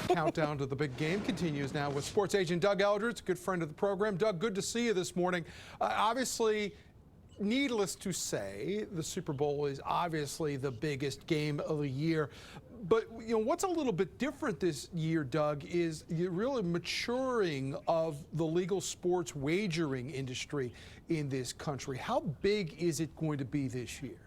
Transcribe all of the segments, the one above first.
countdown to the big game continues now with sports agent Doug Eldridge, a good friend of the program. Doug, good to see you this morning. Obviously, needless to say, the Super Bowl is obviously the biggest game of the year. But what's a little bit different this year, Doug, is the really maturing of the legal sports wagering industry in this country. How big is it going to be this year?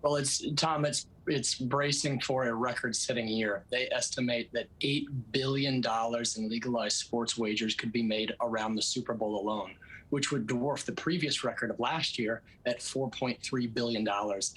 Well, it's bracing for a record-setting year. They estimate that $8 billion in legalized sports wagers could be made around the Super Bowl alone, which would dwarf the previous record of last year at $4.3 billion.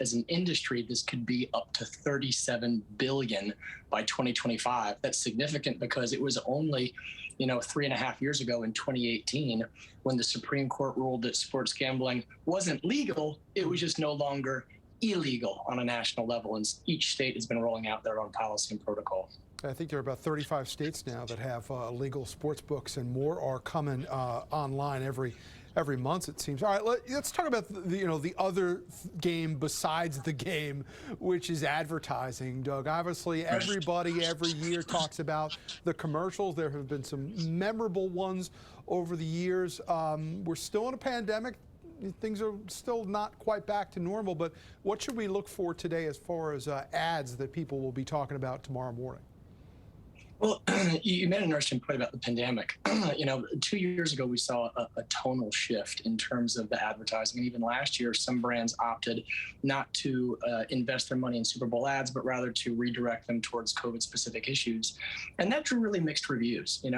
As an industry, this could be up to $37 billion by 2025. That's significant because it was only 3.5 years ago in 2018 when the Supreme Court ruled that sports gambling wasn't legal, it was just no longer illegal on a national level, and each state has been rolling out their own policy and protocol. I think there are about 35 states now that have legal sports books, and more are coming online every month, it seems. All right, let's talk about the other game besides the game, which is advertising, Doug. Obviously, everybody every year talks about the commercials. There have been some memorable ones over the years. We're still in a pandemic. Things are still not quite back to normal, but what should we look for today as far as ads that people will be talking about tomorrow morning? Well, you made an interesting point about the pandemic. 2 years ago, we saw a tonal shift in terms of the advertising. And even last year, some brands opted not to invest their money in Super Bowl ads, but rather to redirect them towards COVID-specific issues. And that drew really mixed reviews. And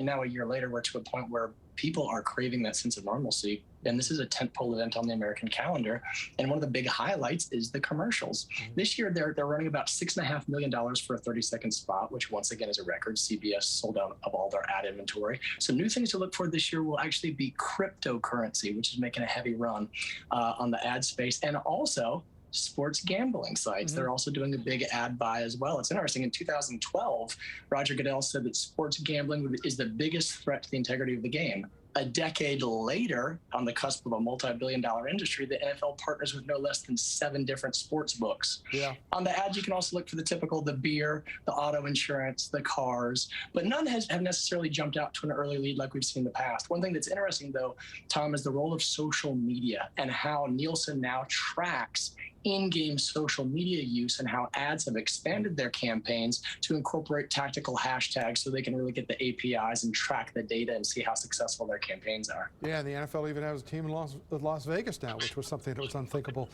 now a year later, we're to a point where people are craving that sense of normalcy. And this is a tentpole event on the American calendar. And one of the big highlights is the commercials. This year, they're running about $6.5 million for a 30-second spot, which once again is a record. CBS sold out of all their ad inventory. So new things to look for this year will actually be cryptocurrency, which is making a heavy run on the ad space. And also sports gambling sites. They're also doing a big ad buy as well. It's interesting. In 2012, Roger Goodell said that sports gambling is the biggest threat to the integrity of the game. A decade later, on the cusp of a multi-billion-dollar industry, the NFL partners with no less than 7 different sports books. Yeah. On the ads, you can also look for the typical, the beer, the auto insurance, the cars, but none have necessarily jumped out to an early lead like we've seen in the past. One thing that's interesting, though, Tom, is the role of social media and how Nielsen now tracks in-game social media use and how ads have expanded their campaigns to incorporate tactical hashtags so they can really get the APIs and track the data and see how successful their campaigns are. Yeah, and the NFL even has a team in Las Vegas now, which was something that was unthinkable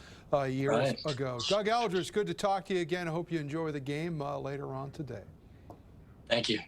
years ago. Doug Eldridge, good to talk to you again. I hope you enjoy the game later on today. Thank you.